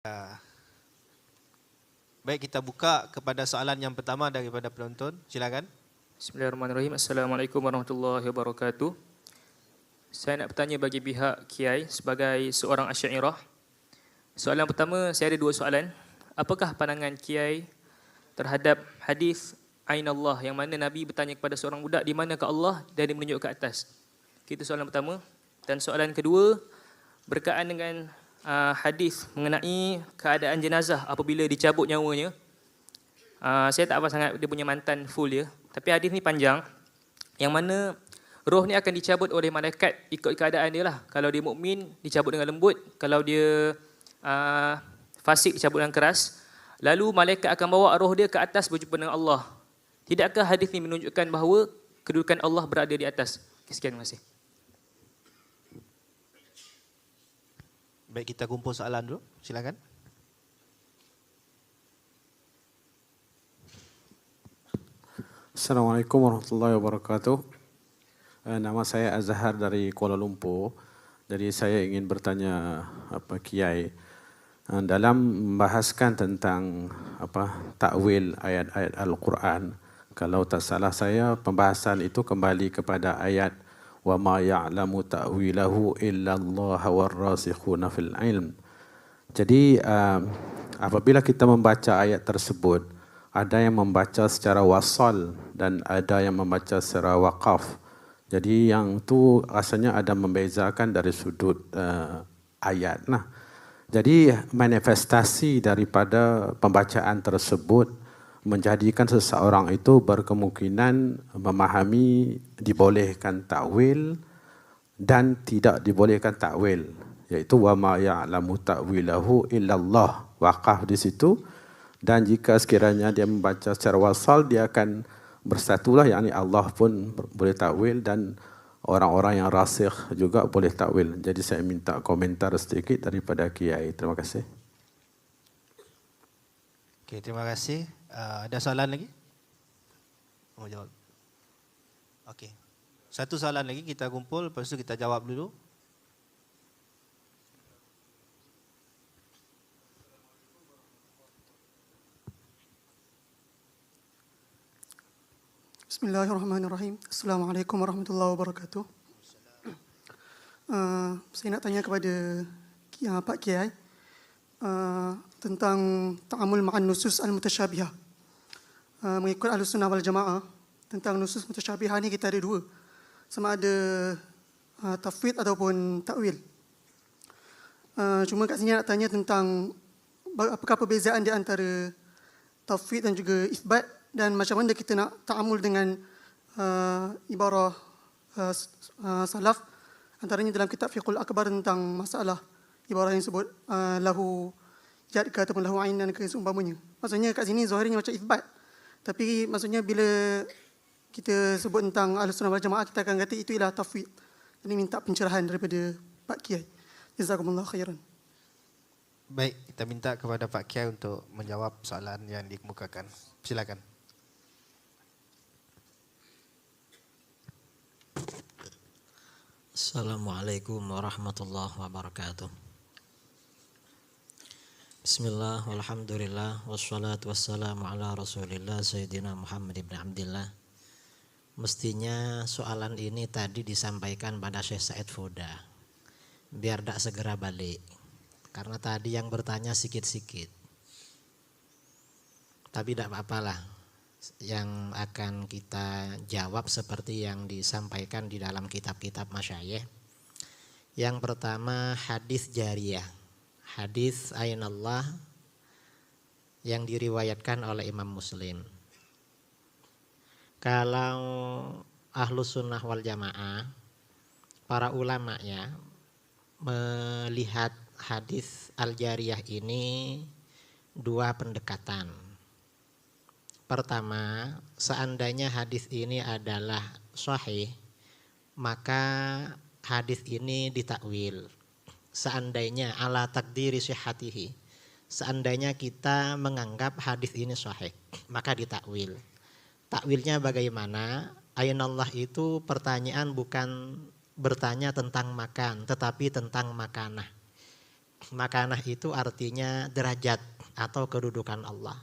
Ya. Baik, kita buka kepada soalan yang pertama daripada penonton. Silakan. Bismillahirrahmanirrahim. Assalamualaikum warahmatullahi wabarakatuh. Saya nak bertanya bagi pihak Kiai sebagai seorang Asy'ariyah. Soalan pertama, saya ada dua soalan. Apakah pandangan Kiai terhadap hadis Ainallah yang mana Nabi bertanya kepada seorang budak di manakah Allah dan dia menunjuk ke atas? Itu soalan pertama. Dan soalan kedua berkaitan dengan hadis mengenai keadaan jenazah apabila dicabut nyawanya. Saya tak hafal sangat dia punya mantan full dia. Tapi hadis ni panjang yang mana roh ni akan dicabut oleh malaikat ikut keadaan dia lah. Kalau dia mukmin dicabut dengan lembut, kalau dia fasik dicabut dengan keras. Lalu malaikat akan bawa roh dia ke atas berjumpa dengan Allah. Tidakkah hadis ni menunjukkan bahawa kedudukan Allah berada di atas? Sekian, terima kasih. Baik, kita kumpul soalan dulu. Silakan. Assalamualaikum warahmatullahi wabarakatuh. Nama saya Azhar dari Kuala Lumpur. Jadi saya ingin bertanya Kiai dalam membahaskan tentang takwil ayat-ayat Al-Quran. Kalau tak salah saya pembahasan itu kembali kepada ayat wa ma ya'lamu ta'wilahu illallah warrasikhuna fil ilm. Jadi apabila kita membaca ayat tersebut, ada yang membaca secara wasal dan ada yang membaca secara waqaf. Jadi yang tu rasanya ada membezakan dari sudut ayat. Nah, jadi manifestasi daripada pembacaan tersebut menjadikan seseorang itu berkemungkinan memahami dibolehkan takwil dan tidak dibolehkan takwil, iaitu wa ma ya'lamu ta'wilahu illallah, waqaf di situ. Dan jika sekiranya dia membaca secara wasal, dia akan bersatulah, yakni Allah pun boleh takwil dan orang-orang yang rasikh juga boleh takwil. Jadi saya minta komentar sedikit daripada Kiai. Terima kasih. Okey, terima kasih. Ada soalan lagi? Mau jawab? Okey. Satu soalan lagi kita kumpul, lepas itu kita jawab dulu. Bismillahirrahmanirrahim. Assalamualaikum warahmatullahi wabarakatuh. Saya nak tanya kepada Pak Kiai tentang ta'amul ma'an nusus al-mutasyabihah. Mengikut Ahlussunnah wal Jamaah, tentang nusus mutasyabihah ni kita ada dua. Sama ada tafwid ataupun takwil. Cuma kat sini nak tanya tentang apakah perbezaan di antara tafwid dan juga isbat, dan macam mana kita nak ta'amul dengan ibarah salaf, antaranya dalam kitab Fiqhul Akbar tentang masalah ibarah yang sebut lahu yad ke ataupun lahu ainan ke seumpamanya. Maksudnya kat sini zahirnya macam isbat, tapi maksudnya bila kita sebut tentang Ahlussunnah wal Jamaah, kita akan kata itu ialah tafwid. Jadi minta pencerahan daripada Pak Kiai. Jazakumullah khairan. Baik, kita minta kepada Pak Kiai untuk menjawab soalan yang dikemukakan. Silakan. Assalamualaikum warahmatullahi wabarakatuh. Bismillah, walhamdulillah, wassalatu wassalamu ala rasulillah Sayyidina Muhammad ibn Abdillah. Mestinya soalan ini tadi disampaikan pada Syekh Said Foda, biar tak segera balik, karena tadi yang bertanya sikit-sikit. Tapi tidak apa-apalah, yang akan kita jawab seperti yang disampaikan di dalam kitab-kitab masyayikh. Yang pertama, hadis jariyah, hadis Ainallah yang diriwayatkan oleh Imam Muslim. Kalau Ahlus Sunnah wal Jamaah, para ulama ya melihat hadis al-jariyah ini dua pendekatan. Pertama, seandainya hadis ini adalah sahih, maka hadis ini ditakwil. Seandainya ala takdiri sihatihi, seandainya kita menganggap hadis ini sahih, maka ditakwil. Takwilnya bagaimana? Ainallah itu pertanyaan bukan bertanya tentang makan, tetapi tentang makanah. Makanah itu artinya derajat atau kedudukan Allah.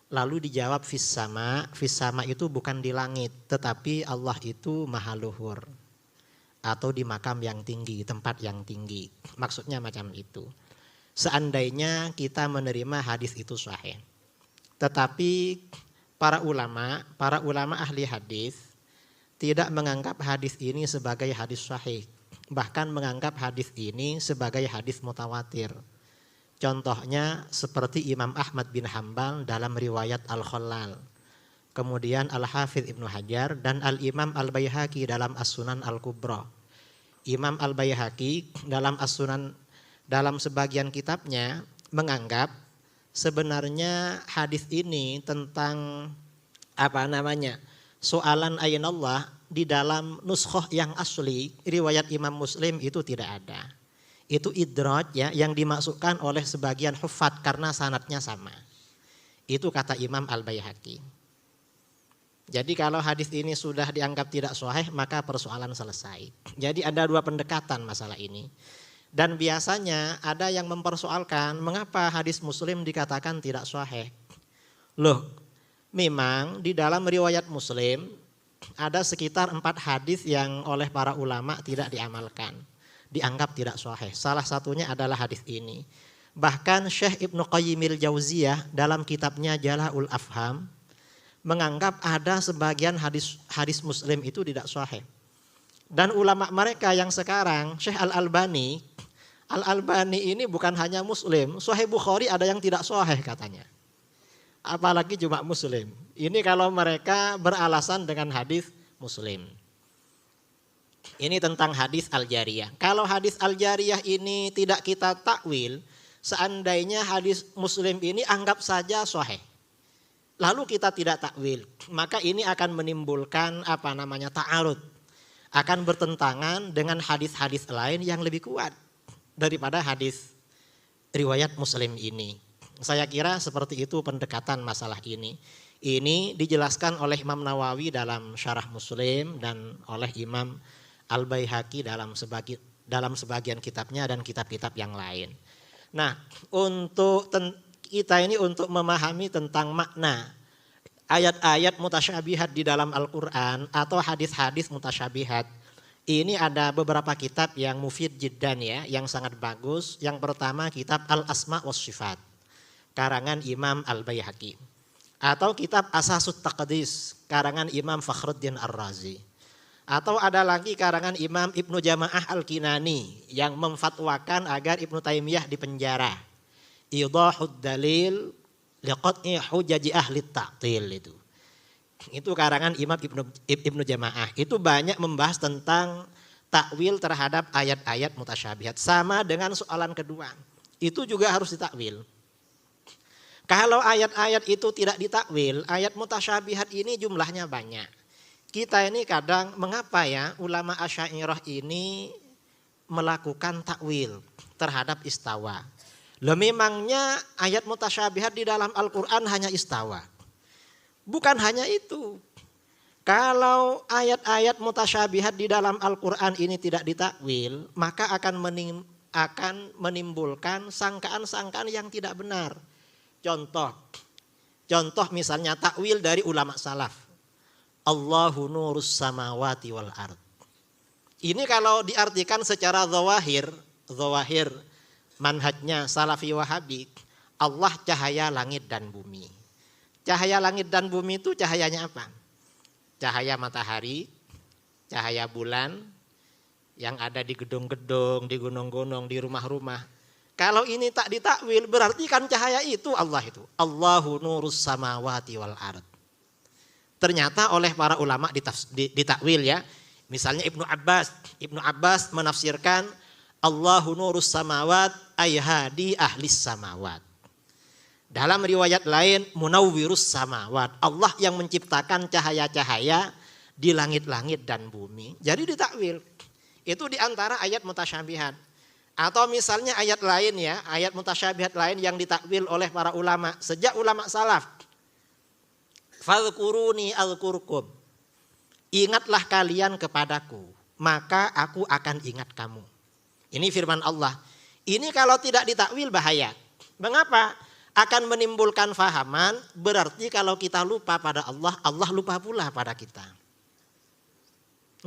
Lalu dijawab fis sama itu bukan di langit, tetapi Allah itu maha luhur. Atau di makam yang tinggi, tempat yang tinggi. Maksudnya macam itu. Seandainya kita menerima hadis itu sahih. Tetapi para ulama ahli hadis tidak menganggap hadis ini sebagai hadis sahih. Bahkan menganggap hadis ini sebagai hadis mutawatir. Contohnya seperti Imam Ahmad bin Hanbal dalam riwayat Al-Khallal. Kemudian Al-Hafidh Ibnu Hajar dan Al-Imam Al-Baihaqi dalam As-Sunan Al-Kubra. Imam Al-Baihaqi dalam As-Sunan, dalam sebagian kitabnya menganggap sebenarnya hadis ini tentang soalan aynallah di dalam nuskhoh yang asli riwayat Imam Muslim itu tidak ada. Itu idraj ya, yang dimasukkan oleh sebagian huffaz karena sanadnya sama. Itu kata Imam Al-Baihaqi. Jadi kalau hadis ini sudah dianggap tidak sahih maka persoalan selesai. Jadi ada dua pendekatan masalah ini. Dan biasanya ada yang mempersoalkan mengapa hadis Muslim dikatakan tidak sahih. Loh, memang di dalam riwayat Muslim ada sekitar 4 hadis yang oleh para ulama tidak diamalkan, dianggap tidak sahih. Salah satunya adalah hadis ini. Bahkan Syekh Ibnu Qayyimil Jauziyah dalam kitabnya Jala'ul Afham menganggap ada sebagian hadis Muslim itu tidak sahih. Dan ulama mereka yang sekarang, Syekh Al-Albani ini bukan hanya Muslim, Sahih Bukhari ada yang tidak sahih katanya. Apalagi cuma Muslim. Ini kalau mereka beralasan dengan hadis Muslim. Ini tentang hadis Al-Jariyah. Kalau hadis Al-Jariyah ini tidak kita takwil, seandainya hadis Muslim ini anggap saja sahih. Lalu kita tidak takwil, maka ini akan menimbulkan ta'arud. Akan bertentangan dengan hadis-hadis lain yang lebih kuat daripada hadis riwayat Muslim ini. Saya kira seperti itu pendekatan masalah ini. Ini dijelaskan oleh Imam Nawawi dalam Syarah Muslim dan oleh Imam Al-Baihaqi dalam sebagian kitabnya dan kitab-kitab yang lain. Nah, untuk kita ini untuk memahami tentang makna ayat-ayat mutasyabihat di dalam Al-Quran atau hadis-hadis mutasyabihat. Ini ada beberapa kitab yang mufid jiddan ya, yang sangat bagus. Yang pertama kitab Al-Asma was Sifat, karangan Imam Al-Baihaqi. Atau kitab Asasut Taqdis, karangan Imam Fakhruddin Ar-Razi. Atau ada lagi karangan Imam Ibnu Jama'ah Al-Kinani yang memfatwakan agar Ibnu Taimiyah dipenjara. Idahud dalil liqat'i hujaji ahli ta'til itu. Itu karangan Imam Ibnu Jama'ah. Itu banyak membahas tentang takwil terhadap ayat-ayat mutasyabihat. Sama dengan soalan kedua. Itu juga harus ditakwil. Kalau ayat-ayat itu tidak ditakwil, ayat mutasyabihat ini jumlahnya banyak. Kita ini kadang mengapa ya ulama Asy'ariyah ini melakukan takwil terhadap istawa. Loh, memangnya ayat mutasyabihat di dalam Al-Quran hanya istawa. Bukan hanya itu. Kalau ayat-ayat mutasyabihat di dalam Al-Quran ini tidak ditakwil, maka akan menimbulkan sangkaan-sangkaan yang tidak benar. Contoh misalnya takwil dari ulama salaf. Allahu nurus samawati wal ard. Ini kalau diartikan secara zawahir manhajnya salafi wahabi, Allah cahaya langit dan bumi. Cahaya langit dan bumi itu cahayanya apa? Cahaya matahari, cahaya bulan yang ada di gedung-gedung, di gunung-gunung, di rumah-rumah. Kalau ini tak ditakwil berarti kan cahaya itu Allah itu. Allahu nurus samawati wal ard. Ternyata oleh para ulama ditakwil ya. Misalnya Ibnu Abbas menafsirkan Allahu nurus samawat ayhadi ahlis samawat. Dalam riwayat lain munawwirus samawat. Allah yang menciptakan cahaya-cahaya di langit-langit dan bumi. Jadi ditakwil. Itu diantara ayat mutasyabihat. Atau misalnya ayat lain ya, ayat mutasyabihat lain yang ditakwil oleh para ulama. Sejak ulama salaf. Fadhkuruni azkurkum. Ingatlah kalian kepadaku, maka aku akan ingat kamu. Ini firman Allah. Ini kalau tidak ditakwil bahaya. Mengapa? Akan menimbulkan fahaman, berarti kalau kita lupa pada Allah, Allah lupa pula pada kita.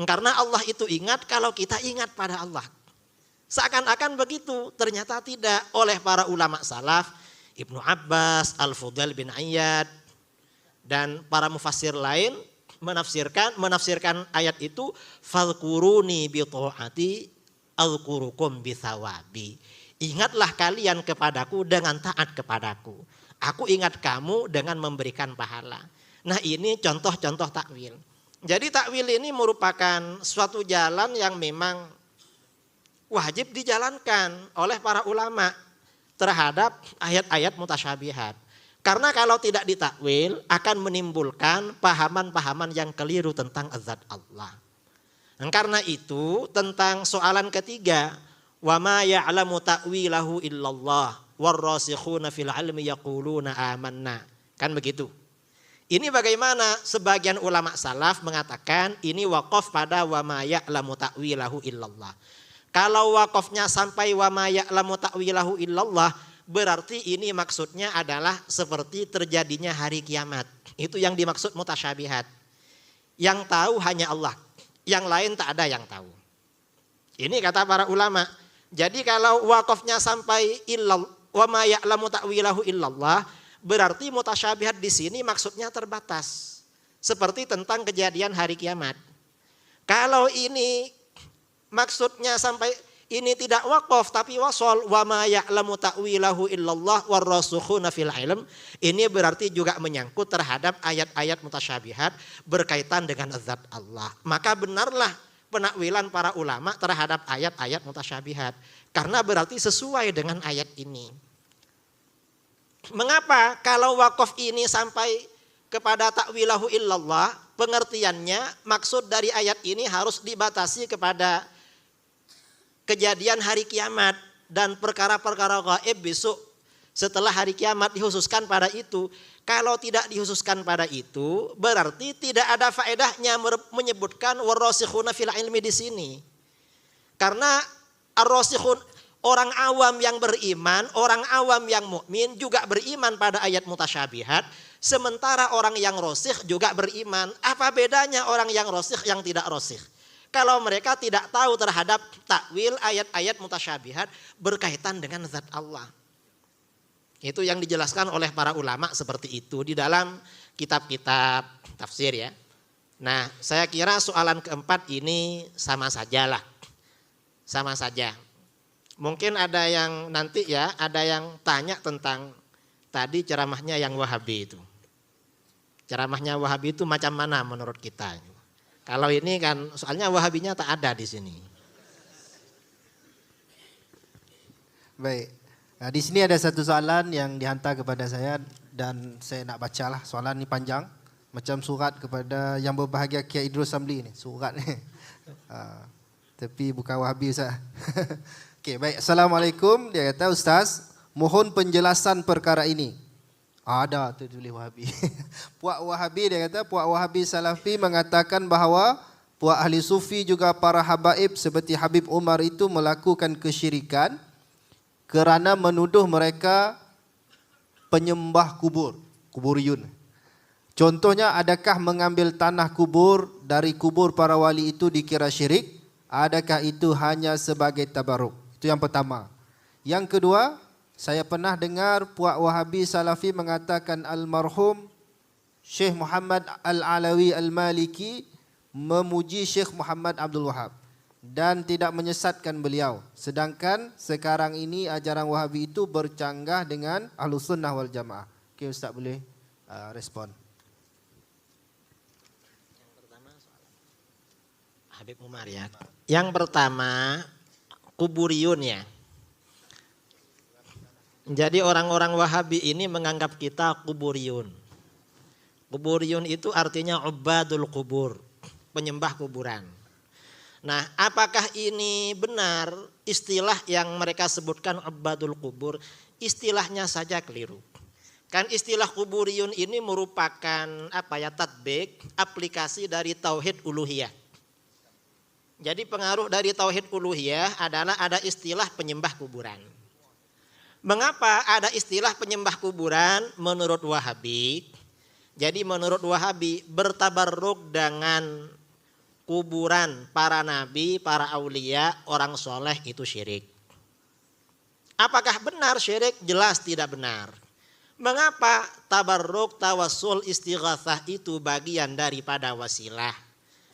Karena Allah itu ingat kalau kita ingat pada Allah. Seakan-akan begitu, ternyata tidak. Oleh para ulama salaf, Ibnu Abbas, Al-Fudail bin Iyad, dan para mufassir lain menafsirkan ayat itu, fadhkuruni bi ta'ati azkurukum bi thawabi. Ingatlah kalian kepadaku dengan taat kepadaku. Aku ingat kamu dengan memberikan pahala. Nah, ini contoh-contoh takwil. Jadi takwil ini merupakan suatu jalan yang memang wajib dijalankan oleh para ulama terhadap ayat-ayat mutasyabihat. Karena kalau tidak ditakwil akan menimbulkan pahaman-pahaman yang keliru tentang zat Allah. Dan karena itu tentang soalan ketiga, wa ma ya'lamu ta'wilahu illallah warrasikhuna fil ilmi yaquluna amanna. Kan begitu. Ini bagaimana sebagian ulama salaf mengatakan ini waqaf pada wa ma ya'lamu ta'wilahu illallah. Kalau waqafnya sampai wa ma ya'lamu ta'wilahu illallah, berarti ini maksudnya adalah seperti terjadinya hari kiamat. Itu yang dimaksud mutasyabihat. Yang tahu hanya Allah, yang lain tak ada yang tahu. Ini kata para ulama. Jadi kalau waqafnya sampai wa ma ya'lamu ta'wilahu illallah, berarti mutasyabihat di sini maksudnya terbatas. Seperti tentang kejadian hari kiamat. Kalau ini maksudnya sampai ini tidak waqaf tapi wasol, wa ma ya'lamu ta'wilahu illallah warrasukhuna fil ilm, ini berarti juga menyangkut terhadap ayat-ayat mutasyabihat berkaitan dengan zat Allah. Maka benarlah penakwilan para ulama terhadap ayat-ayat mutasyabihat. Karena berarti sesuai dengan ayat ini. Mengapa kalau waqaf ini sampai kepada ta'wilahu illallah, pengertiannya maksud dari ayat ini harus dibatasi kepada kejadian hari kiamat dan perkara-perkara gaib besok setelah hari kiamat dikhususkan pada itu. Kalau tidak dikhususkan pada itu, berarti tidak ada faedahnya menyebutkan warrasikhuna fil ilmi di sini. Karena ar-rasikhun, orang awam yang beriman, orang awam yang mukmin juga beriman pada ayat mutasyabihat, sementara orang yang rasikh juga beriman. Apa bedanya orang yang rasikh yang tidak rasikh? Kalau mereka tidak tahu terhadap takwil ayat-ayat mutasyabihat berkaitan dengan zat Allah. Itu yang dijelaskan oleh para ulama seperti itu di dalam kitab-kitab tafsir ya. Nah, saya kira soalan keempat ini sama sajalah. Sama saja. Mungkin ada yang nanti ya, ada yang tanya tentang tadi ceramahnya yang Wahabi itu. Ceramahnya Wahabi itu macam mana menurut kita? Kalau ini kan soalnya Wahabinya tak ada di sini. Baik. Nah, di sini ada satu soalan yang dihantar kepada saya dan saya nak bacalah. Soalan ini panjang, macam surat kepada yang berbahagia Kiai Idrus Samli ni, surat ni. Tapi bukan Wahabi Ustaz. Okey, baik. Assalamualaikum. Dia kata, Ustaz, mohon penjelasan perkara ini. Ada tu tulis Wahabi. Puak Wahabi, dia kata, puak Wahabi Salafi mengatakan bahawa puak ahli sufi juga para habaib seperti Habib Umar itu melakukan kesyirikan kerana menuduh mereka penyembah kubur, kuburiyun. Contohnya, adakah mengambil tanah kubur dari kubur para wali itu dikira syirik? Adakah itu hanya sebagai tabaruk? Itu yang pertama. Yang kedua, saya pernah dengar puak Wahabi Salafi mengatakan almarhum Syekh Muhammad Al-Alawi Al-Maliki memuji Syekh Muhammad Abdul Wahab dan tidak menyesatkan beliau. Sedangkan sekarang ini ajaran Wahabi itu bercanggah dengan Ahlus Sunnah wal Jamaah. Okey, Ustaz boleh respon. Yang pertama soal Habib Umar ya. Yang pertama kuburiyun ya. Jadi orang-orang Wahabi ini menganggap kita kuburiyun. Kuburiyun itu artinya ubadul kubur, penyembah kuburan. Nah, apakah ini benar istilah yang mereka sebutkan ubadul kubur? Istilahnya saja keliru. Kan istilah kuburiyun ini merupakan tatbik, aplikasi dari tauhid uluhiyah. Jadi pengaruh dari tauhid uluhiyah adalah ada istilah penyembah kuburan. Mengapa ada istilah penyembah kuburan menurut Wahabi? Jadi menurut Wahabi bertabarruk dengan kuburan para nabi, para aulia, orang soleh itu syirik. Apakah benar syirik? Jelas tidak benar. Mengapa tabarruk, tawassul, istighatsah itu bagian daripada wasilah?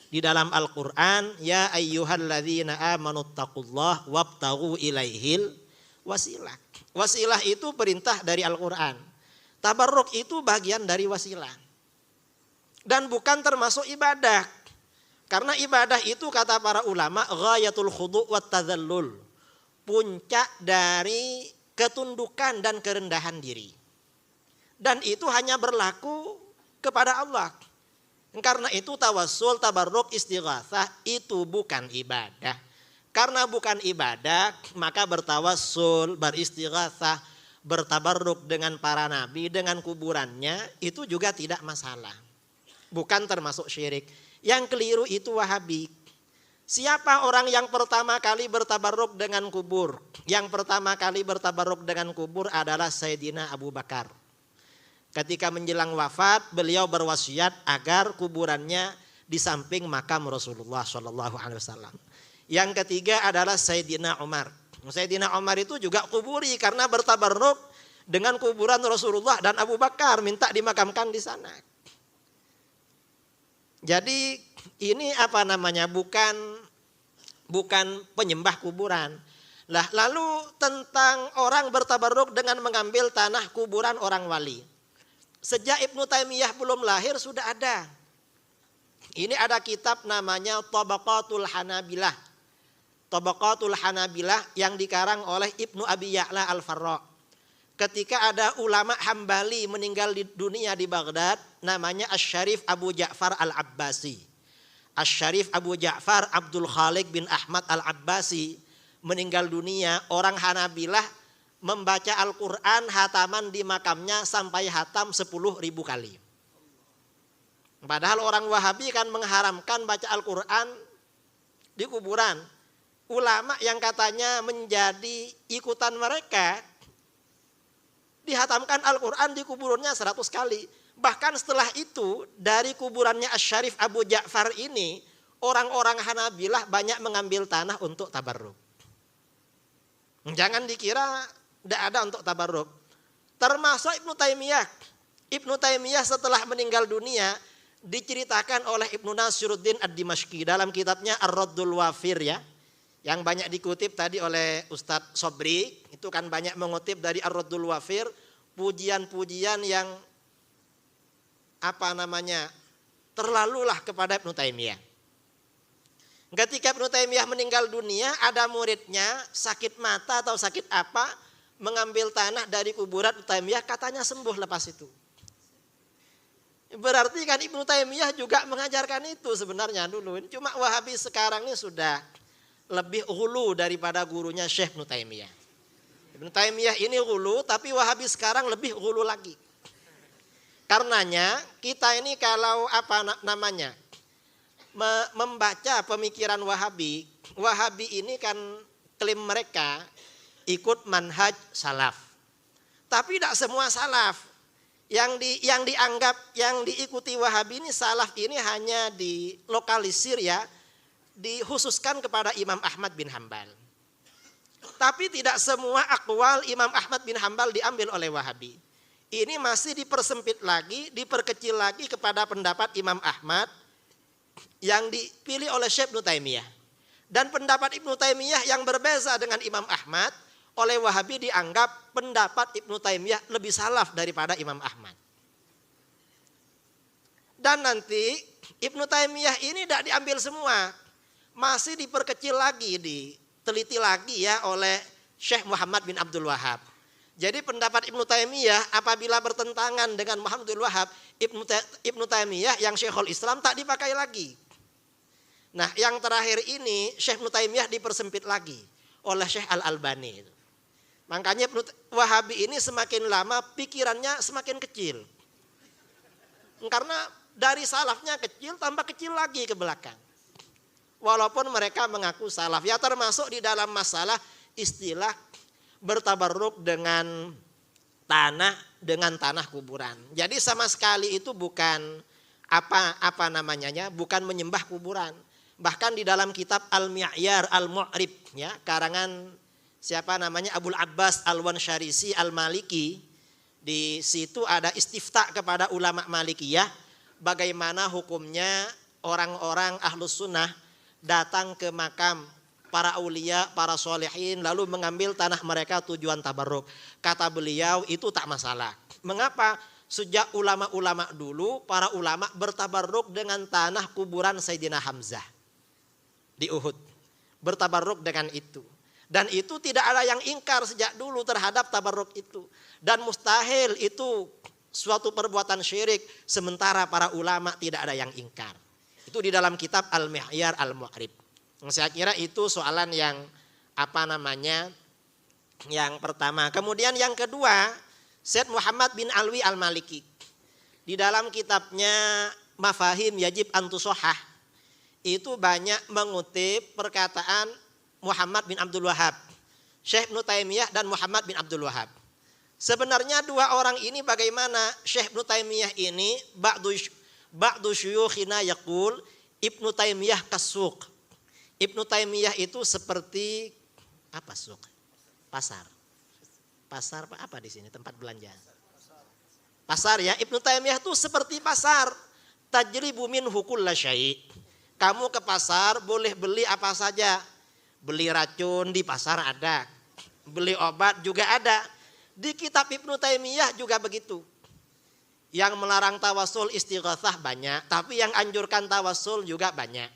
Di dalam Al-Quran, ya ayyuhalladzina amanu taqullah wabtaghu ilaihil wasilah. Wasilah itu perintah dari Al-Quran. Tabarruk itu bagian dari wasilah. Dan bukan termasuk ibadah. Karena ibadah itu kata para ulama, ghayatul khudu' wat tadzallul. Puncak dari ketundukan dan kerendahan diri. Dan itu hanya berlaku kepada Allah. Karena itu tawassul, tabarruk, istighatsah itu bukan ibadah. Karena bukan ibadah, maka bertawassul, beristighatsah, bertabarruk dengan para nabi, dengan kuburannya, itu juga tidak masalah. Bukan termasuk syirik. Yang keliru itu Wahabi. Siapa orang yang pertama kali bertabarruk dengan kubur? Yang pertama kali bertabarruk dengan kubur adalah Sayyidina Abu Bakar. Ketika menjelang wafat, beliau berwasiat agar kuburannya di samping makam Rasulullah SAW. Yang ketiga adalah Sayyidina Umar. Sayyidina Umar itu juga kuburi karena bertabarruk dengan kuburan Rasulullah dan Abu Bakar, minta dimakamkan di sana. Jadi ini bukan penyembah kuburan. Lalu tentang orang bertabarruk dengan mengambil tanah kuburan orang wali. Sejak Ibnu Taimiyah belum lahir sudah ada. Ini ada kitab namanya Tabaqatul Hanabilah. Tabaqatul Hanabilah yang dikarang oleh Ibnu Abi Ya'la Al-Farra. Ketika ada ulama Hambali meninggal di dunia di Baghdad, namanya Asy-Syarif Abu Ja'far Al-Abbasi. Asy-Syarif Abu Ja'far Abdul Khaliq bin Ahmad Al-Abbasi meninggal dunia, orang Hanabilah membaca Al-Quran hataman di makamnya sampai hatam 10.000 kali. Padahal orang Wahabi kan mengharamkan baca Al-Quran di kuburan. Ulama yang katanya menjadi ikutan mereka dihatamkan Al-Quran di kuburannya 100 kali. Bahkan setelah itu dari kuburannya Asy-Syarif Abu Ja'far ini orang-orang Hanabilah banyak mengambil tanah untuk tabarruk. Jangan dikira tidak ada untuk tabarruk. Termasuk Ibnu Taimiyah. Ibnu Taimiyah setelah meninggal dunia diceritakan oleh Ibnu Nasiruddin Ad-Dimashqi dalam kitabnya Ar-Raddul Wafir ya. Yang banyak dikutip tadi oleh Ustadz Sobri. Itu kan banyak mengutip dari Ar-Raddul Wafir. Pujian-pujian yang terlalulah kepada Ibnu Taimiyah. Ketika Ibnu Taimiyah meninggal dunia, ada muridnya sakit mata atau sakit apa, mengambil tanah dari kuburan Ibnu Taimiyah, katanya sembuh lepas itu. Berarti kan Ibnu Taimiyah juga mengajarkan itu sebenarnya dulu. Cuma Wahabi sekarang ini sudah lebih hulu daripada gurunya Syekh Ibnu Taimiyah. Ibnu Taimiyah ini hulu, tapi Wahabi sekarang lebih hulu lagi. Karenanya kita ini kalau membaca pemikiran Wahabi, Wahabi ini kan klaim mereka ikut manhaj salaf. Tapi tidak semua salaf. Yang dianggap, yang diikuti Wahabi ini salaf ini hanya dilokalisir ya, dikhususkan kepada Imam Ahmad bin Hambal. Tapi tidak semua aqwal Imam Ahmad bin Hambal diambil oleh Wahabi. Ini masih dipersempit lagi, diperkecil lagi kepada pendapat Imam Ahmad yang dipilih oleh Syekh Ibnu Taimiyah. Dan pendapat Ibnu Taimiyah yang berbeza dengan Imam Ahmad, oleh Wahabi dianggap pendapat Ibnu Taimiyah lebih salaf daripada Imam Ahmad. Dan nanti Ibnu Taimiyah ini tidak diambil semua. Masih diperkecil lagi, diteliti lagi ya oleh Syekh Muhammad bin Abdul Wahab. Jadi pendapat Ibnu Taimiyah apabila bertentangan dengan Muhammad bin Abdul Wahab, Ibnu Taimiyah yang Syekhul Islam tak dipakai lagi. Nah yang terakhir ini Syekh Ibnu Taimiyah dipersempit lagi oleh Syekh Al-Albani. Makanya Wahabi ini semakin lama pikirannya semakin kecil. Karena dari salafnya kecil tambah kecil lagi ke belakang. walaupun mereka mengaku salaf. Ya termasuk di dalam masalah istilah bertabarruk dengan tanah kuburan. Jadi sama sekali itu bukan bukan menyembah kuburan. Bahkan di dalam kitab Al-Mi'yar Al-Mu'rib, ya, karangan Abul Abbas Al-Wansharisi Al-Maliki, di situ ada istifta kepada ulama Malikiyah bagaimana hukumnya orang-orang ahlus sunnah datang ke makam para aulia, para solehin, lalu mengambil tanah mereka tujuan tabarruk. Kata beliau itu tak masalah. Mengapa? Sejak ulama-ulama dulu, para ulama bertabarruk dengan tanah kuburan Sayyidina Hamzah di Uhud. Bertabarruk dengan itu. Dan itu tidak ada yang ingkar sejak dulu terhadap tabarruk itu. Dan mustahil itu suatu perbuatan syirik, sementara para ulama tidak ada yang ingkar. Itu di dalam kitab Al-Mi'yar Al-Mu'rib. Saya kira itu soalan yang yang pertama. Kemudian yang kedua, Syed Muhammad bin Alwi Al-Maliki. Di dalam kitabnya Mafahim Yajib Antusohah, itu banyak mengutip perkataan Muhammad bin Abdul Wahab, Syekh Ibnu Taimiyah dan Muhammad bin Abdul Wahab. Sebenarnya dua orang ini bagaimana? Syekh Ibnu Taimiyah ini ba'du syuyukhina yaqul Ibnu Taimiyah kasuk. Ibnu Taimiyah itu seperti apa suk? Pasar. Pasar apa di sini tempat belanja? Pasar ya. Ibnu Taimiyah itu seperti pasar. Tajribu minhu kulla syai'. Kamu ke pasar boleh beli apa saja. Beli racun di pasar ada. Beli obat juga ada. Di kitab Ibnu Taimiyah juga begitu. Yang melarang tawasul istighatsah banyak. Tapi yang anjurkan tawasul juga banyak.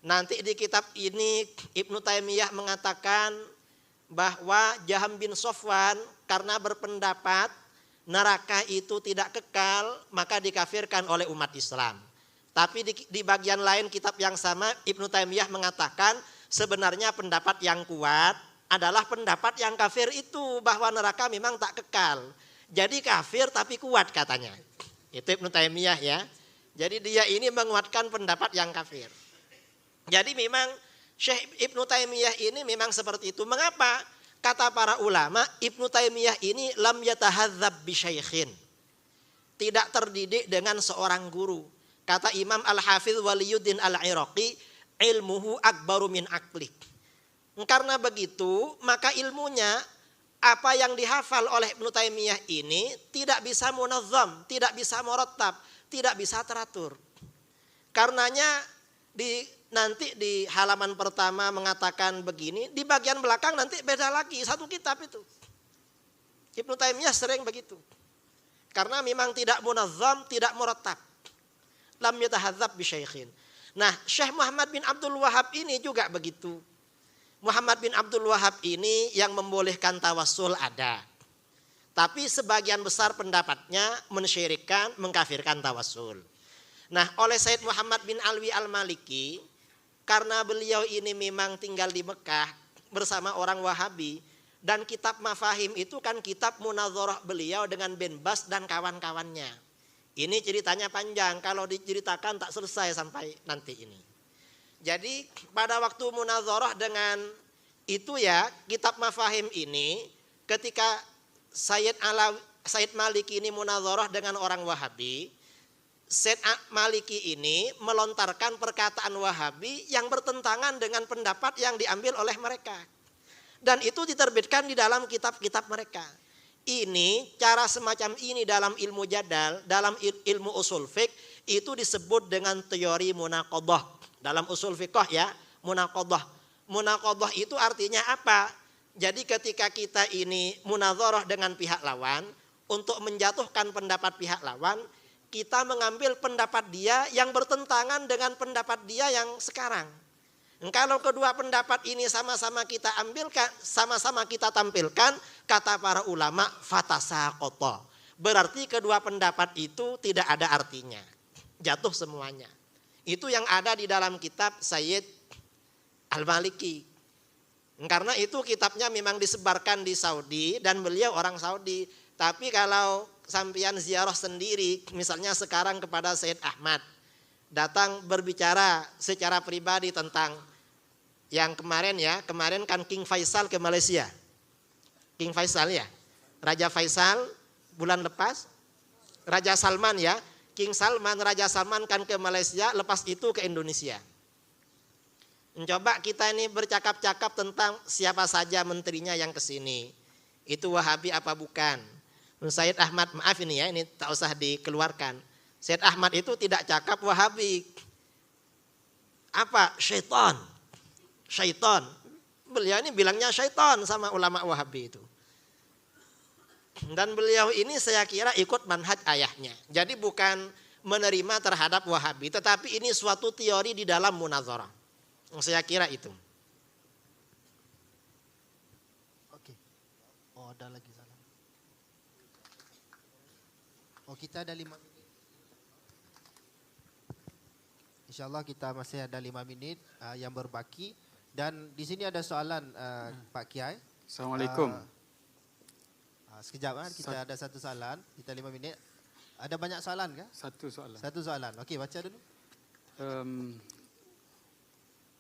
Nanti di kitab ini Ibnu Taimiyah mengatakan bahwa Jaham bin Sofwan karena berpendapat neraka itu tidak kekal maka dikafirkan oleh umat Islam. Tapi di bagian lain kitab yang sama Ibnu Taimiyah mengatakan sebenarnya pendapat yang kuat adalah pendapat yang kafir itu, bahwa neraka memang tak kekal. Jadi kafir tapi kuat katanya. Itu Ibnu Taimiyah ya. Jadi dia ini menguatkan pendapat yang kafir. Jadi memang Syekh Ibnu Taimiyah ini memang seperti itu. Mengapa? Kata para ulama, Ibnu Taimiyah ini lam yatahadzab bi syaikhin. Tidak terdidik dengan seorang guru. Kata Imam Al-Hafidz Waliyuddin Al-Iraqi, ilmuhu akbaru min aklik. Karena begitu, maka ilmunya apa yang dihafal oleh Ibnu Taimiyah ini tidak bisa munazzam, tidak bisa murattab, tidak bisa teratur. Karenanya nanti di halaman pertama mengatakan begini, di bagian belakang nanti beda lagi, satu kitab itu. Ibnu Taimiyah sering begitu. Karena memang tidak munazzam, tidak murattab. Lam yatahadzab bi syaikhin. Nah, Syekh Muhammad bin Abdul Wahab ini juga begitu. Muhammad bin Abdul Wahab ini yang membolehkan tawassul ada. Tapi sebagian besar pendapatnya mensyirikkan, mengkafirkan tawassul. Nah, oleh Syed Muhammad bin Alwi Al-Maliki, karena beliau ini memang tinggal di Mekah bersama orang Wahabi, dan kitab Mafahim itu kan kitab munazarah beliau dengan bin Bas dan kawan-kawannya. Ini ceritanya panjang, kalau diceritakan tak selesai sampai nanti ini. Jadi pada waktu munazarah dengan itu ya, kitab Mafahim ini ketika Sayyid Maliki ini munazarah dengan orang Wahabi, Sayyid Maliki ini melontarkan perkataan Wahabi yang bertentangan dengan pendapat yang diambil oleh mereka. Dan itu diterbitkan di dalam kitab-kitab mereka. Ini cara semacam ini dalam ilmu jadal, dalam ilmu usul fiqh itu disebut dengan teori munaqadhah. Dalam usul fiqh ya, munaqadhah. Munaqadhah itu artinya apa? Jadi ketika kita ini munazarah dengan pihak lawan, untuk menjatuhkan pendapat pihak lawan, kita mengambil pendapat dia yang bertentangan dengan pendapat dia yang sekarang. Kalau kedua pendapat ini sama-sama kita ambilkan, sama-sama kita tampilkan, kata para ulama fatasaqata. Berarti kedua pendapat itu tidak ada artinya. Jatuh semuanya. Itu yang ada di dalam kitab Sayyid Al-Maliki. Karena itu kitabnya memang disebarkan di Saudi dan beliau orang Saudi. Tapi kalau sampian ziarah sendiri, misalnya sekarang kepada Sayyid Ahmad, datang berbicara secara pribadi tentang yang kemarin ya, kemarin kan King Faisal ke Malaysia. King Faisal ya, Raja Faisal bulan lepas, Raja Salman ya, King Salman, Raja Salman kan ke Malaysia, lepas itu ke Indonesia. Coba kita ini bercakap-cakap tentang siapa saja menterinya yang ke sini. Itu Wahabi apa bukan? Said Ahmad, maaf ini ya, ini tak usah dikeluarkan. Said Ahmad itu tidak cakap Wahabi. Apa? Syaitan. Syaitan. Beliau ini bilangnya syaitan sama ulama Wahabi itu. Dan beliau ini saya kira ikut manhaj ayahnya. Jadi bukan menerima terhadap Wahabi, tetapi ini suatu teori di dalam munazarah. Saya kira itu. Oke. Oh, ada lagi salah. Oh, kita ada 5 menit. InsyaAllah kita masih ada 5 menit yang berbaki. Dan di sini ada soalan Pak Kiai. Assalamualaikum. Sekejap kita ada satu soalan. Kita 5 minit. Ada banyak soalan kah? Satu soalan. Satu soalan. Okey, baca dulu.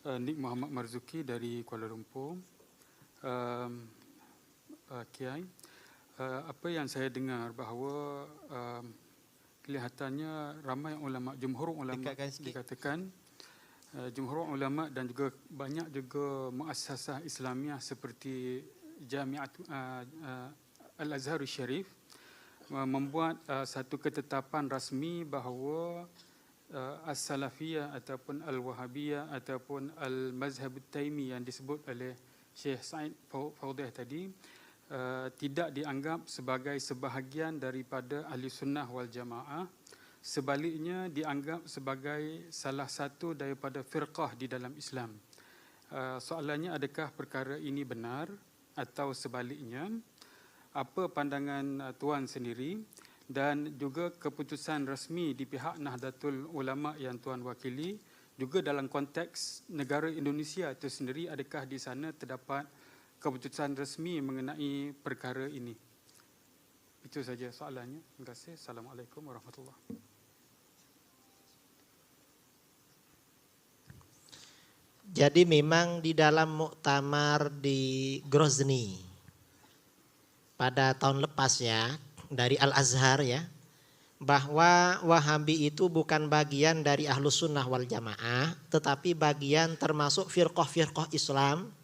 Nik Muhammad Marzuki dari Kuala Lumpur. Kiai, apa yang saya dengar bahawa kelihatannya ramai ulama, jumhur ulama dikatakan jumhur ulama dan juga banyak juga muassasah Islamiah seperti Jamiat Al-Azhar Syarif membuat satu ketetapan rasmi bahawa As-Salafiyah ataupun Al-Wahabiyah ataupun Al-Mazhab Taimi yang disebut oleh Syekh Said Faudih tadi tidak dianggap sebagai sebahagian daripada Ahli Sunnah wal Jamaah. Sebaliknya dianggap sebagai salah satu daripada firqah di dalam Islam. Soalannya, adakah perkara ini benar atau sebaliknya? Apa pandangan Tuan sendiri dan juga keputusan rasmi di pihak Nahdlatul Ulama yang Tuan wakili, juga dalam konteks negara Indonesia itu sendiri, adakah di sana terdapat keputusan resmi mengenai perkara ini? Itu saja soalannya. Terima kasih. Assalamualaikum warahmatullahi wabarakatuh. Jadi memang di dalam muktamar di Grozny pada tahun lepas ya, dari Al-Azhar ya, bahwa Wahabi itu bukan bagian dari Ahlus Sunnah wal Jamaah, tetapi bagian termasuk firqah-firqah Islam,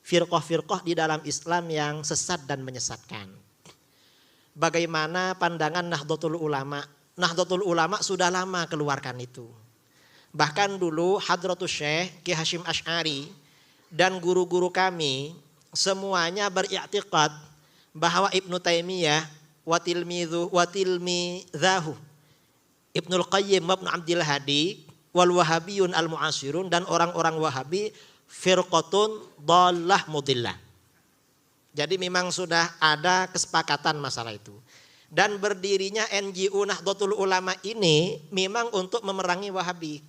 firqah-firqah di dalam Islam yang sesat dan menyesatkan. Bagaimana pandangan Nahdlatul Ulama? Nahdlatul Ulama sudah lama keluarkan itu. Bahkan dulu Hadratus Syekh Ki Hashim Asy'ari dan guru-guru kami semuanya beriktikad bahwa Ibnu Taimiyah wa tilmidzahu Ibnul Qayyim wa Ibnu Abdul Hadi wal Wahabiyun al Mu'asirun, dan orang-orang Wahabi firqatun dhallah mudillah. Jadi memang sudah ada kesepakatan masalah itu. Dan berdirinya NGO Nahdlatul Ulama ini memang untuk memerangi Wahabi.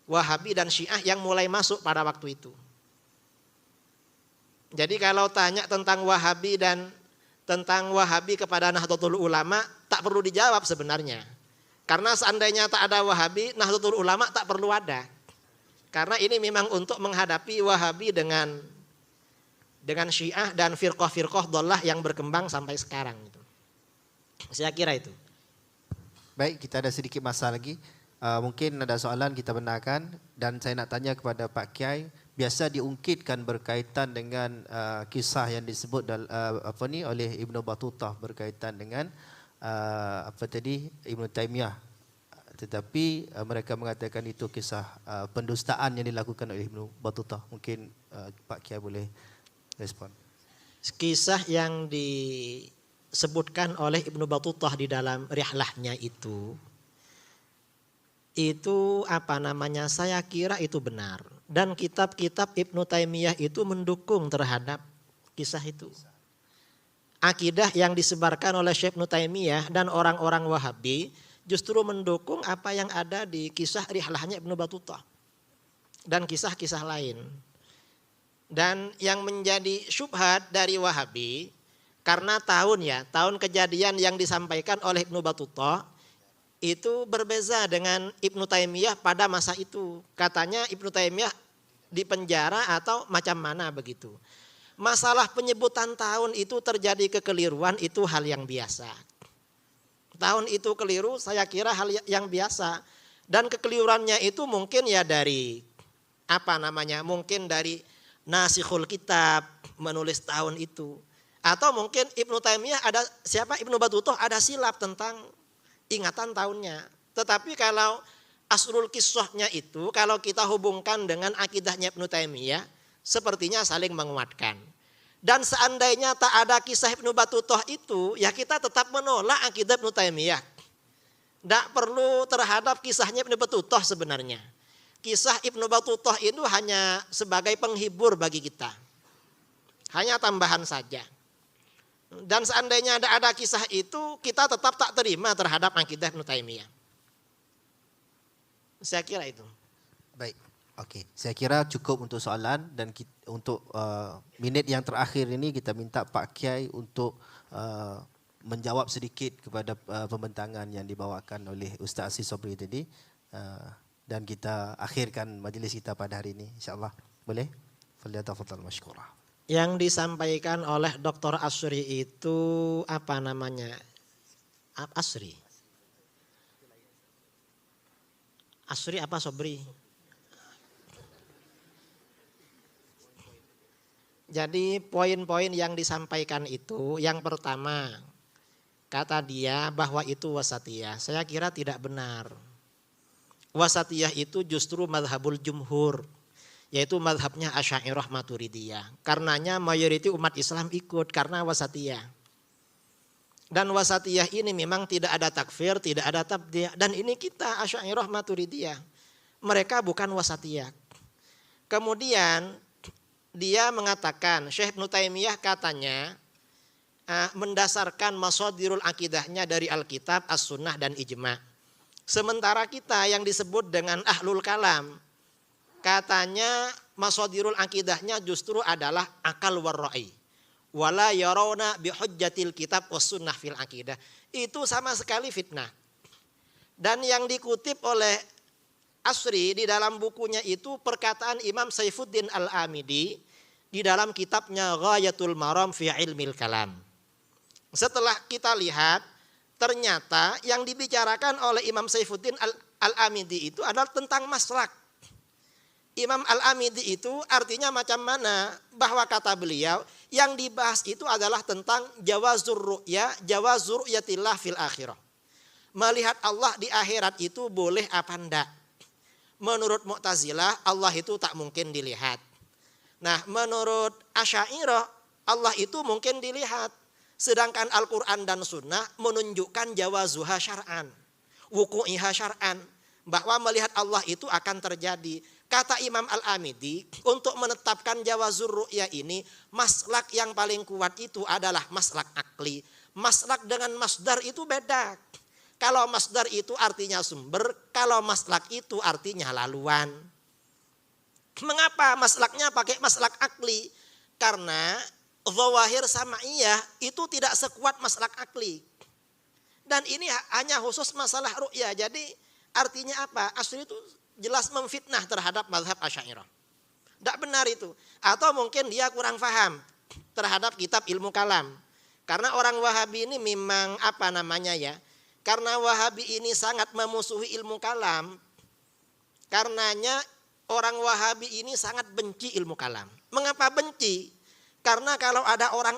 Wahabi dan Syiah yang mulai masuk pada waktu itu. Jadi kalau tanya tentang Wahabi dan tentang Wahabi kepada Nahdlatul Ulama tak perlu dijawab sebenarnya. Karena seandainya tak ada Wahabi, Nahdlatul Ulama tak perlu ada. Karena ini memang untuk menghadapi Wahabi dengan Syiah dan firqah-firqah dhallah yang berkembang sampai sekarang. Saya kira itu. Baik, kita ada sedikit masa lagi. Mungkin ada soalan kita benarkan, dan saya nak tanya kepada Pak Kiai, biasa diungkitkan berkaitan dengan kisah yang disebut oleh Ibnu Battutah berkaitan dengan Ibnu Taimiyah, tetapi mereka mengatakan itu kisah pendustaan yang dilakukan oleh Ibnu Battutah. Mungkin Pak Kiai boleh respon. Kisah yang disebutkan oleh Ibnu Battutah di dalam rihlahnya itu saya kira itu benar. Dan kitab-kitab Ibnu Taimiyah itu mendukung terhadap kisah itu. Akidah yang disebarkan oleh Syekh Ibnu Taimiyah dan orang-orang Wahabi justru mendukung apa yang ada di kisah rihlahnya Ibnu Battutah dan kisah-kisah lain. Dan yang menjadi syubhat dari Wahabi, karena tahun kejadian yang disampaikan oleh Ibnu Battutah itu berbeza dengan Ibnu Taimiyah pada masa itu. Katanya Ibnu Taimiyah di penjara atau macam mana begitu. Masalah penyebutan tahun itu terjadi kekeliruan, itu hal yang biasa. Tahun itu keliru, saya kira hal yang biasa. Dan kekeliruannya itu mungkin ya dari mungkin dari nasikhul kitab menulis tahun itu. Atau mungkin Ibnu Taimiyah Ibnu Battutuh ada silap tentang ingatan tahunnya. Tetapi kalau asrul kisahnya itu, kalau kita hubungkan dengan akidahnya Ibnu Taimiyah, sepertinya saling menguatkan. Dan seandainya tak ada kisah Ibnu Battutuh itu, ya kita tetap menolak akidah Ibnu Taimiyah. Tidak perlu terhadap kisahnya Ibnu Battutuh sebenarnya. Kisah Ibnu Battutuh itu hanya sebagai penghibur bagi kita. Hanya tambahan saja. Dan seandainya ada kisah itu, kita tetap tak terima terhadap akidah Ibnu Taimiyah. Saya kira itu. Baik. Okey, saya kira cukup untuk soalan dan untuk minit yang terakhir ini kita minta Pak Kiai untuk menjawab sedikit kepada pembentangan yang dibawakan oleh Ustaz Aziz Sobri tadi dan kita akhirkan majlis kita pada hari ini insya-Allah. Boleh? Falyatafadhal mashkura. Yang disampaikan oleh Dr. Asri itu apa namanya? Asri. Asri apa Sobri? Jadi poin-poin yang disampaikan itu, yang pertama, kata dia bahwa itu wasatiyah. Saya kira tidak benar. Wasatiyah itu justru madhabul jumhur, yaitu madhabnya Asy'ariyah Maturidiyah. Karenanya mayoriti umat Islam ikut karena wasatiyah. Dan wasatiyah ini memang tidak ada takfir, tidak ada tabdi'. Dan ini kita Asy'ariyah Maturidiyah. Mereka bukan wasatiyah. Kemudian dia mengatakan, Syekh Ibnu Taimiyah katanya mendasarkan masadirul akidahnya dari Alkitab, As-Sunnah dan Ijma'. Sementara kita yang disebut dengan Ahlul Kalam, katanya masadirul akidahnya justru adalah akal warra'i. Wala yarawna bihujjatil kitab was sunnah fil akidah. Itu sama sekali fitnah. Dan yang dikutip oleh Asri di dalam bukunya itu perkataan Imam Saifuddin Al-Amidi di dalam kitabnya Ghayatul Maram fi Ilmil Kalam. Setelah kita lihat, ternyata yang dibicarakan oleh Imam Saifuddin Al-Amidi itu adalah tentang maslak. Imam Al-Amidi itu artinya macam mana? Bahwa kata beliau yang dibahas itu adalah tentang jawazur ru'yatillah fil akhirah. Melihat Allah di akhirat itu boleh apa enggak? Menurut Mu'tazilah Allah itu tak mungkin dilihat. Nah menurut Asy'ariyah Allah itu mungkin dilihat. Sedangkan Al-Quran dan Sunnah menunjukkan jawazuha syar'an. Wuku'iha syar'an. Bahwa melihat Allah itu akan terjadi. Kata Imam Al-Amidi untuk menetapkan jawazur ru'ya ini. Maslak yang paling kuat itu adalah maslak akli. Maslak dengan masdar itu beda. Kalau masdar itu artinya sumber, kalau maslak itu artinya laluan. Mengapa maslaknya pakai maslak akli? Karena dhawahir sama'iyah itu tidak sekuat maslak akli. Dan ini hanya khusus masalah ru'ya. Jadi artinya apa? Asri itu jelas memfitnah terhadap mazhab Asy'ariyah. Tidak benar itu. Atau mungkin dia kurang paham terhadap kitab ilmu kalam. Karena orang Wahabi ini memang karena Wahabi ini sangat memusuhi ilmu kalam. Karenanya orang Wahabi ini sangat benci ilmu kalam. Mengapa benci? Karena kalau ada orang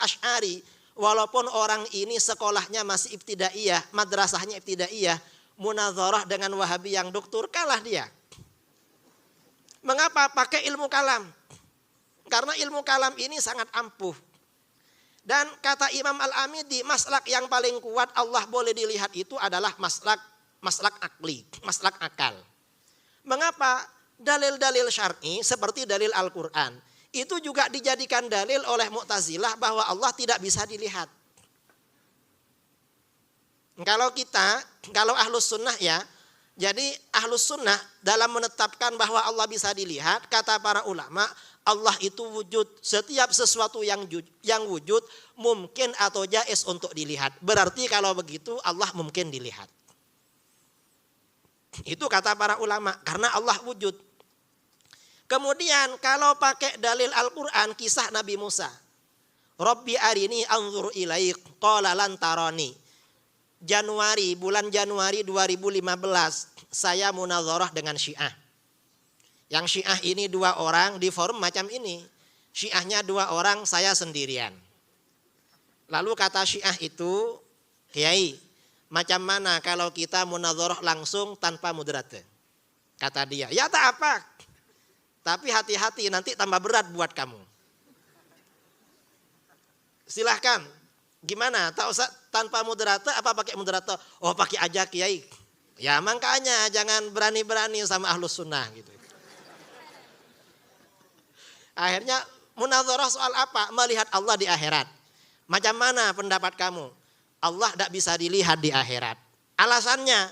Asy'ari, walaupun orang ini sekolahnya masih ibtidaiyah, madrasahnya ibtidaiyah, munazarah dengan Wahabi yang doktor, kalah dia. Mengapa pakai ilmu kalam? Karena ilmu kalam ini sangat ampuh. Dan kata Imam Al-Amidi, maslak yang paling kuat Allah boleh dilihat itu adalah maslak akli, maslak akal. Mengapa? Dalil-dalil syar'i seperti dalil Al-Quran itu juga dijadikan dalil oleh Mu'tazilah bahwa Allah tidak bisa dilihat. Kalau Ahlus Sunnah ya, Jadi Ahlus Sunnah dalam menetapkan bahwa Allah bisa dilihat, kata para ulama, Allah itu wujud. Setiap sesuatu yang wujud mungkin atau jaiz untuk dilihat. Berarti kalau begitu Allah mungkin dilihat. Itu kata para ulama, karena Allah wujud. Kemudian kalau pakai dalil Al-Quran, kisah Nabi Musa. Rabbi arini anzur ilaik, qala lan tarani. Bulan Januari 2015, saya munazarah dengan Syiah. Yang Syiah ini 2 orang di forum macam ini. Syiahnya 2 orang, saya sendirian. Lalu kata Syiah itu, Kiai, macam mana kalau kita munazarah langsung tanpa moderate? Kata dia, ya tak apa. Tapi hati-hati nanti tambah berat buat kamu. Silahkan. Gimana? Tak usah tanpa moderator apa pakai moderator? Oh pakai aja Kiai. Ya makanya jangan berani-berani sama Ahlus Sunnah gitu. Akhirnya munazarah soal apa? Melihat Allah di akhirat. Macam mana pendapat kamu? Allah tidak bisa dilihat di akhirat. Alasannya,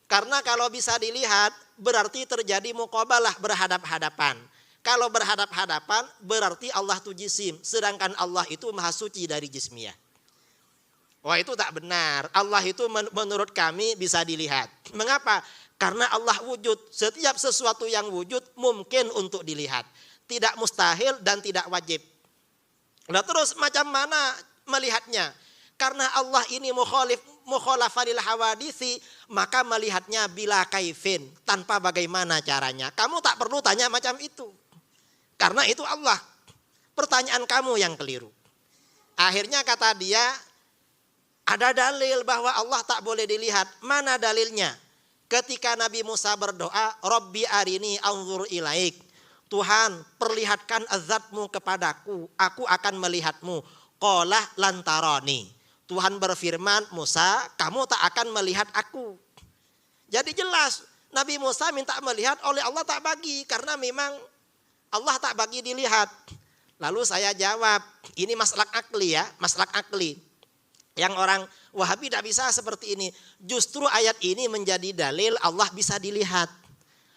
karena kalau bisa dilihat berarti terjadi muqabalah, berhadap-hadapan. Kalau berhadap-hadapan berarti Allah itu jisim. Sedangkan Allah itu maha suci dari jismiyah. Wah itu tak benar. Allah itu menurut kami bisa dilihat. Mengapa? Karena Allah wujud. Setiap sesuatu yang wujud mungkin untuk dilihat. Tidak mustahil dan tidak wajib. Nah terus macam mana melihatnya? Karena Allah ini mukhalafalil hawadisi, maka melihatnya bila kaifin, tanpa bagaimana caranya. Kamu tak perlu tanya macam itu. Karena itu Allah. Pertanyaan kamu yang keliru. Akhirnya kata dia, ada dalil bahwa Allah tak boleh dilihat. Mana dalilnya? Ketika Nabi Musa berdoa, Rabbi arini anzur ilaik. Tuhan, perlihatkan azatmu kepadaku, aku akan melihatmu. Qala lantarani. Tuhan berfirman, Musa, kamu tak akan melihat aku. Jadi jelas, Nabi Musa minta melihat, oleh Allah tak bagi. Karena memang Allah tak bagi dilihat. Lalu saya jawab, ini maslak akli ya, maslak akli. Yang orang Wahabi tidak bisa seperti ini. Justru ayat ini menjadi dalil Allah bisa dilihat.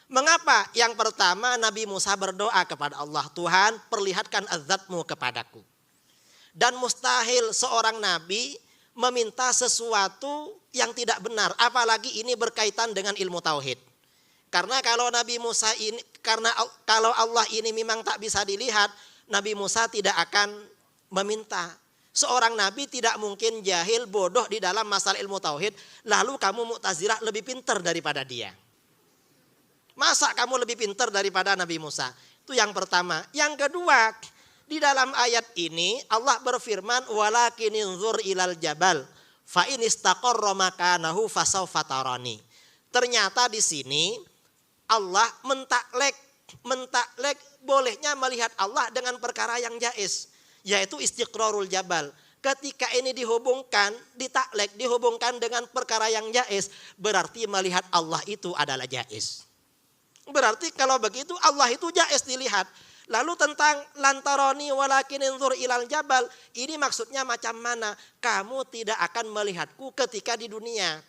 Mengapa? Yang pertama Nabi Musa berdoa kepada Allah, Tuhan perlihatkan azatmu kepadaku. Dan mustahil seorang Nabi meminta sesuatu yang tidak benar. Apalagi ini berkaitan dengan ilmu tauhid. Karena kalau Nabi Musa ini, kalau Allah ini memang tak bisa dilihat, Nabi Musa tidak akan meminta. Seorang Nabi tidak mungkin jahil, bodoh di dalam masalah ilmu tauhid. Lalu kamu Mu'tazilah lebih pintar daripada dia. Masa kamu lebih pintar daripada Nabi Musa? Itu yang pertama. Yang kedua, di dalam ayat ini Allah berfirman, walakin inzur ilal jabal fa in istaqarra makanahu fasawfa tarani. Ternyata di sini Allah mentaklek bolehnya melihat Allah dengan perkara yang jaiz, yaitu istiqrarul jabal. Ketika ini dihubungkan, ditaklek, dihubungkan dengan perkara yang jaiz, berarti melihat Allah itu adalah jaiz. Berarti kalau begitu Allah itu jaiz dilihat. Lalu tentang lantaroni walakin inzur ilal jabal, ini maksudnya macam mana? Kamu tidak akan melihatku ketika di dunia.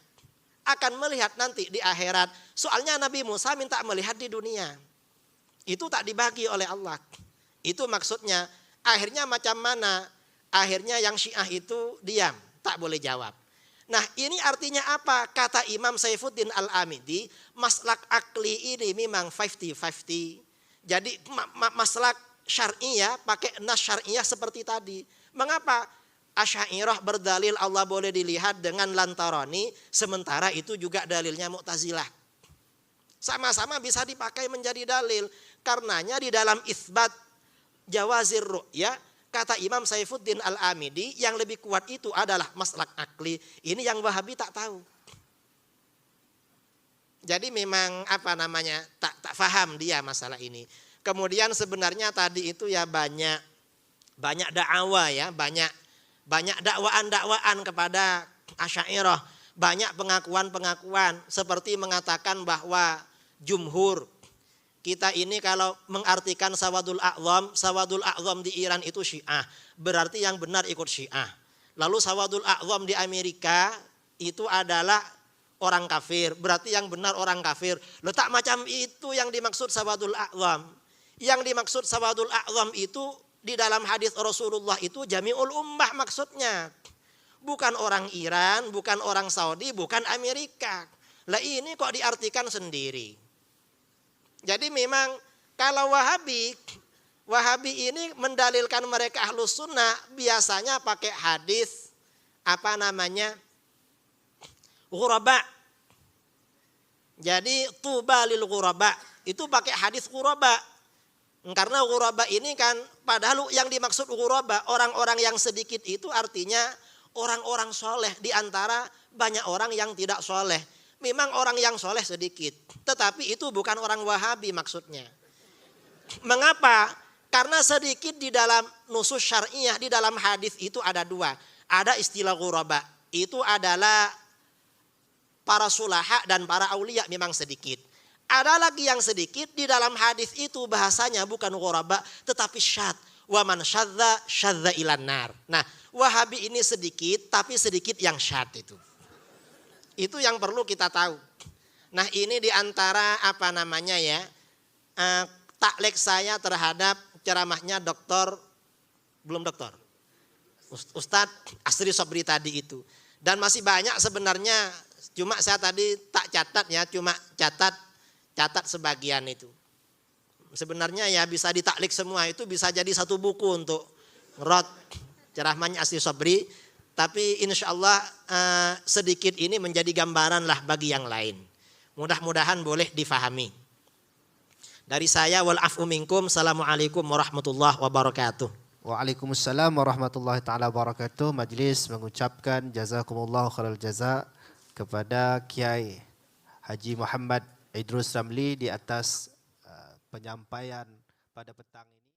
Akan melihat nanti di akhirat. Soalnya Nabi Musa minta melihat di dunia. Itu tak dibagi oleh Allah. Itu maksudnya. Akhirnya macam mana? Akhirnya yang Syiah itu diam, tak boleh jawab. Nah ini artinya apa? Kata Imam Saifuddin Al-Amidi, maslak akli ini memang 50-50. Jadi maslak syar'iyah pakai nas syar'iyah seperti tadi. Mengapa? Asy'ariyah berdalil Allah boleh dilihat dengan lantaroni, sementara itu juga dalilnya Mu'tazilah. Sama-sama bisa dipakai menjadi dalil. Karenanya di dalam isbat jawazir ru'ya, kata Imam Saifuddin Al-Amidi, yang lebih kuat itu adalah maslak akli. Ini yang Wahabi tak tahu. Jadi memang tak faham dia masalah ini. Kemudian sebenarnya tadi itu ya banyak dakwah ya, banyak dakwaan kepada Asy'ariyah, banyak pengakuan seperti mengatakan bahwa jumhur kita ini kalau mengartikan Sawadul A'zam di Iran itu Syiah, berarti yang benar ikut Syiah. Lalu Sawadul A'zam di Amerika itu adalah orang kafir, berarti yang benar orang kafir. Letak macam itu yang dimaksud sawadul a'zam. Yang dimaksud sawadul a'zam itu di dalam hadis Rasulullah itu jami'ul ummah maksudnya. Bukan orang Iran, bukan orang Saudi, bukan Amerika. Lah ini kok diartikan sendiri. Jadi memang kalau Wahabi ini mendalilkan mereka ahlus sunnah biasanya pakai hadis ghuraba. Jadi tuba lil ghuraba itu pakai hadis ghuraba. Karena ghuraba ini kan padahal yang dimaksud ghuraba orang-orang yang sedikit itu artinya orang-orang soleh di antara banyak orang yang tidak soleh. Memang orang yang soleh sedikit, tetapi itu bukan orang Wahabi maksudnya. Mengapa? Karena sedikit di dalam nusus syariah, di dalam hadis itu ada dua. Ada istilah ghuraba, itu adalah para sulaha dan para aulia memang sedikit. Ada lagi yang sedikit di dalam hadis itu bahasanya bukan ghuraba tetapi syadz. Wa man syadza ilan nar. Nah, Wahabi ini sedikit tapi sedikit yang syadz itu. Itu yang perlu kita tahu. Nah, ini di antara taklek saya terhadap ceramahnya Ustadz Asri Sobri tadi itu. Dan masih banyak sebenarnya, cuma saya tadi tak catat ya, cuma catat sebagian itu. Sebenarnya ya bisa ditaklik semua, itu bisa jadi satu buku untuk ngerot ceramahnya Asri Sobri. Tapi insya Allah sedikit ini menjadi gambaran lah bagi yang lain. Mudah-mudahan boleh difahami. Dari saya wal afu minkum. Assalamualaikum warahmatullahi wabarakatuh. Waalaikumsalam warahmatullahi taala wabarakatuh. Majlis mengucapkan jazakumullahu khairal jaza kepada Kiai Haji Muhammad Idrus Ramli di atas penyampaian pada petang ini.